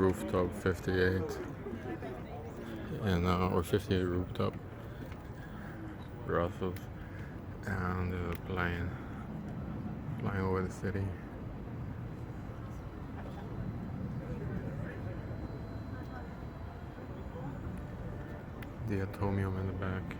rooftop 58 and or 58 rooftop Brussels, and there's a plane flying over the city. The Atomium in the back.